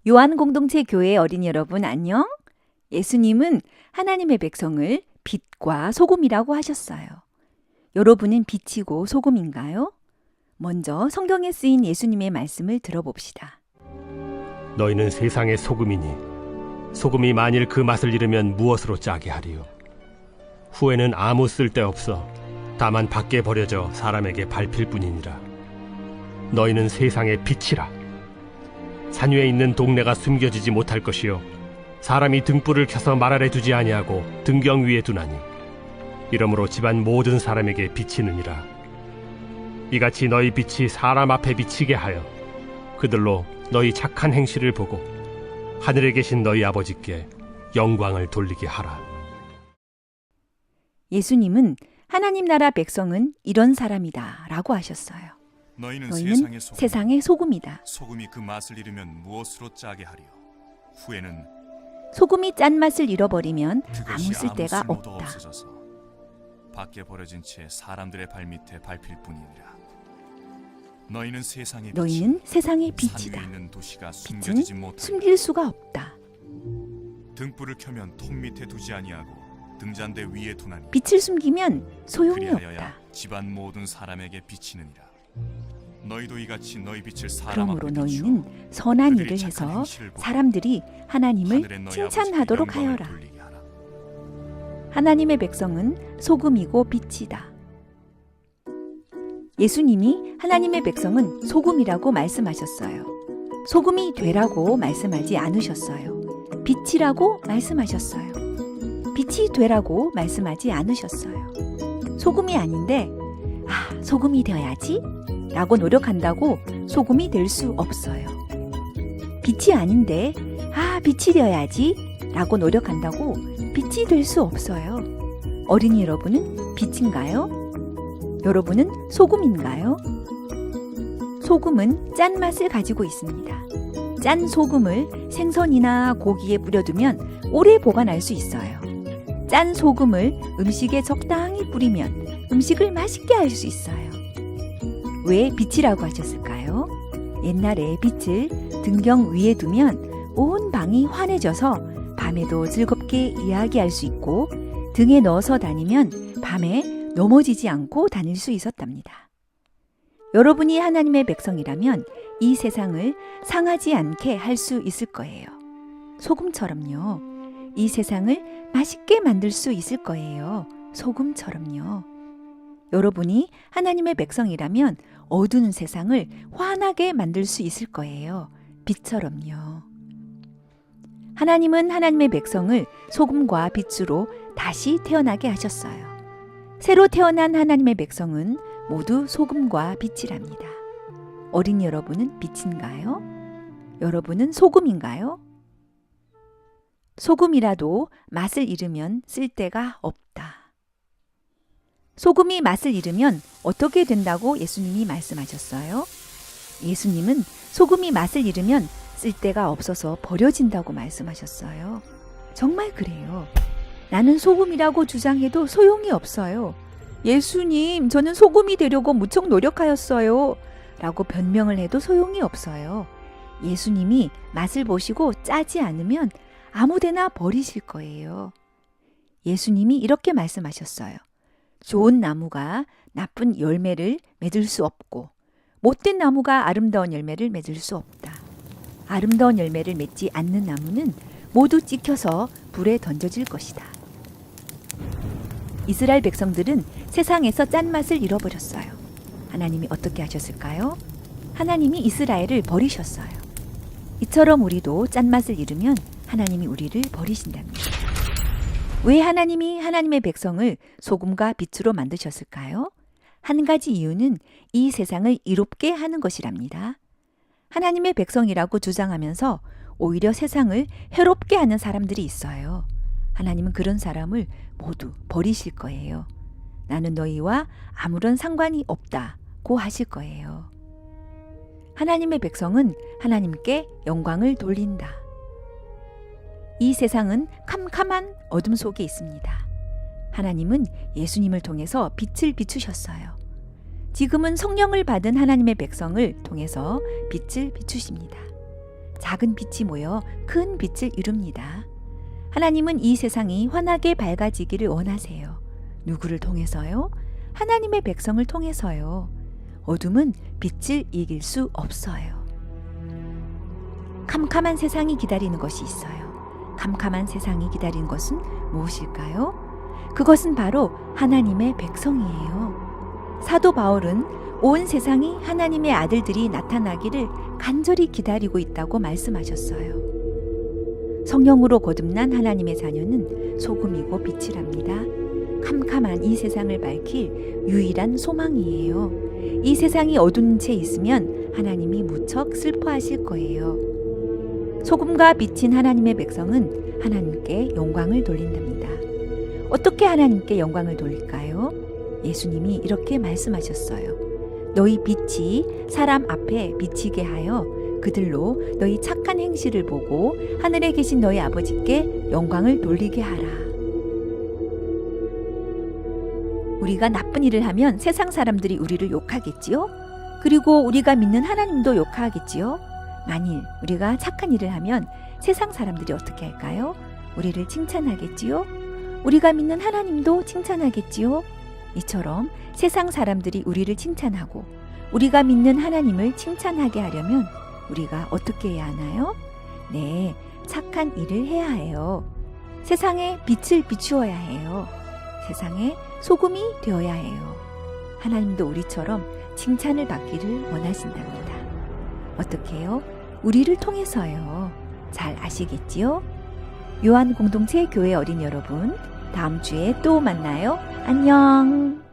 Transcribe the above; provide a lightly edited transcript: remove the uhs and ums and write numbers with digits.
요한 공동체 교회 어린이 여러분 안녕? 예수님은 하나님의 백성을 빛과 소금이라고 하셨어요. 여러분은 빛이고 소금인가요? 먼저 성경에 쓰인 예수님의 말씀을 들어봅시다. 너희는 세상의 소금이니 소금이 만일 그 맛을 잃으면 무엇으로 짜게 하리요? 후에는 아무 쓸데없어 다만 밖에 버려져 사람에게 밟힐 뿐이니라. 너희는 세상의 빛이라. 산 위에 있는 동네가 숨겨지지 못할 것이요 사람이 등불을 켜서 말 아래 두지 아니하고 등경 위에 두나니 이러므로 집안 모든 사람에게 비치느니라. 이같이 너희 빛이 사람 앞에 비치게 하여 그들로 너희 착한 행실을 보고 하늘에 계신 너희 아버지께 영광을 돌리게 하라. 예수님은 하나님 나라 백성은 이런 사람이다 라고 하셨어요. 너희는 세상의 소금이다. 소금이 그 맛을 잃으면 무엇으로 짜게 하리요? 후에는 소금이 짠맛을 잃어버리면 아무 그것이 쓸데가 쓸모도 없다. 없어져서 밖에 버려진 채 사람들의 발밑에 밟힐 뿐이니라. 너희는 세상의 빛이다. 산 위에 있는 도시가 빛은 숨겨지지 못하리라. 숨길 수가 없다. 등불을 켜면 톱 밑에 두지 아니하고 등잔대 위에 두나니 빛을 숨기면 소용이 그리하여야 없다. 집안 모든 사람에게 비치느니라. 너희도 이같이 너희 빛을 사람 앞에 그러므로 비추어 너희는 선한 그들이 일을 착한 해서 행실을 보고 사람들이 하늘의 하나님을 너희 아버지께 칭찬하도록 영광을 하여라. 돌리게 하라. 하나님의 백성은 소금이고 빛이다. 예수님이 하나님의 백성은 소금이라고 말씀하셨어요. 소금이 되라고 말씀하지 않으셨어요. 빛이라고 말씀하셨어요. 빛이 되라고 말씀하지 않으셨어요. 소금이 아닌데 소금이 되어야지 라고 노력한다고 소금이 될 수 없어요. 빛이 아닌데 빛이 되어야지 라고 노력한다고 빛이 될 수 없어요. 어린이 여러분은 빛인가요? 여러분은 소금인가요? 소금은 짠맛을 가지고 있습니다. 짠 소금을 생선이나 고기에 뿌려두면 오래 보관할 수 있어요. 짠 소금을 음식에 적당히 뿌리면 음식을 맛있게 할 수 있어요. 왜 빛이라고 하셨을까요? 옛날에 빛을 등경 위에 두면 온 방이 환해져서 밤에도 즐겁게 이야기할 수 있고 등에 넣어서 다니면 밤에 넘어지지 않고 다닐 수 있었답니다. 여러분이 하나님의 백성이라면 이 세상을 상하지 않게 할 수 있을 거예요. 소금처럼요. 이 세상을 맛있게 만들 수 있을 거예요. 소금처럼요. 여러분이 하나님의 백성이라면 어두운 세상을 환하게 만들 수 있을 거예요. 빛처럼요. 하나님은 하나님의 백성을 소금과 빛으로 다시 태어나게 하셨어요. 새로 태어난 하나님의 백성은 모두 소금과 빛이랍니다. 어린이 여러분은 빛인가요? 여러분은 소금인가요? 소금이라도 맛을 잃으면 쓸데가 없다. 소금이 맛을 잃으면 어떻게 된다고 예수님이 말씀하셨어요? 예수님은 소금이 맛을 잃으면 쓸데가 없어서 버려진다고 말씀하셨어요. 정말 그래요. 나는 소금이라고 주장해도 소용이 없어요. 예수님, 저는 소금이 되려고 무척 노력하였어요. 라고 변명을 해도 소용이 없어요. 예수님이 맛을 보시고 짜지 않으면 아무데나 버리실 거예요. 예수님이 이렇게 말씀하셨어요. 좋은 나무가 나쁜 열매를 맺을 수 없고 못된 나무가 아름다운 열매를 맺을 수 없다. 아름다운 열매를 맺지 않는 나무는 모두 찍혀서 불에 던져질 것이다. 이스라엘 백성들은 세상에서 짠맛을 잃어버렸어요. 하나님이 어떻게 하셨을까요? 하나님이 이스라엘을 버리셨어요. 이처럼 우리도 짠맛을 잃으면 하나님이 우리를 버리신답니다. 왜 하나님이 하나님의 백성을 소금과 빛으로 만드셨을까요? 한 가지 이유는 이 세상을 이롭게 하는 것이랍니다. 하나님의 백성이라고 주장하면서 오히려 세상을 해롭게 하는 사람들이 있어요. 하나님은 그런 사람을 모두 버리실 거예요. 나는 너희와 아무런 상관이 없다고 하실 거예요. 하나님의 백성은 하나님께 영광을 돌린다. 이 세상은 캄캄한 어둠 속에 있습니다. 하나님은 예수님을 통해서 빛을 비추셨어요. 지금은 성령을 받은 하나님의 백성을 통해서 빛을 비추십니다. 작은 빛이 모여 큰 빛을 이룹니다. 하나님은 이 세상이 환하게 밝아지기를 원하세요. 누구를 통해서요? 하나님의 백성을 통해서요. 어둠은 빛을 이길 수 없어요. 캄캄한 세상이 기다리는 것이 있어요. 캄캄한 세상이 기다리는 것은 무엇일까요? 그것은 바로 하나님의 백성이에요. 사도 바울은 온 세상이 하나님의 아들들이 나타나기를 간절히 기다리고 있다고 말씀하셨어요. 성령으로 거듭난 하나님의 자녀는 소금이고 빛이랍니다. 캄캄한 이 세상을 밝힐 유일한 소망이에요. 이 세상이 어두운 채 있으면 하나님이 무척 슬퍼하실 거예요. 소금과 빛인 하나님의 백성은 하나님께 영광을 돌린답니다. 어떻게 하나님께 영광을 돌릴까요? 예수님이 이렇게 말씀하셨어요. 너희 빛이 사람 앞에 비치게 하여 그들로 너희 착한 행실을 보고 하늘에 계신 너희 아버지께 영광을 돌리게 하라. 우리가 나쁜 일을 하면 세상 사람들이 우리를 욕하겠지요? 그리고 우리가 믿는 하나님도 욕하겠지요? 만일 우리가 착한 일을 하면 세상 사람들이 어떻게 할까요? 우리를 칭찬하겠지요? 우리가 믿는 하나님도 칭찬하겠지요? 이처럼 세상 사람들이 우리를 칭찬하고 우리가 믿는 하나님을 칭찬하게 하려면 우리가 어떻게 해야 하나요? 네, 착한 일을 해야 해요. 세상에 빛을 비추어야 해요. 세상에 소금이 되어야 해요. 하나님도 우리처럼 칭찬을 받기를 원하신답니다. 어떻게 해요? 우리를 통해서요. 잘 아시겠지요? 요한 공동체 교회 어린이 여러분, 다음 주에 또 만나요. 안녕.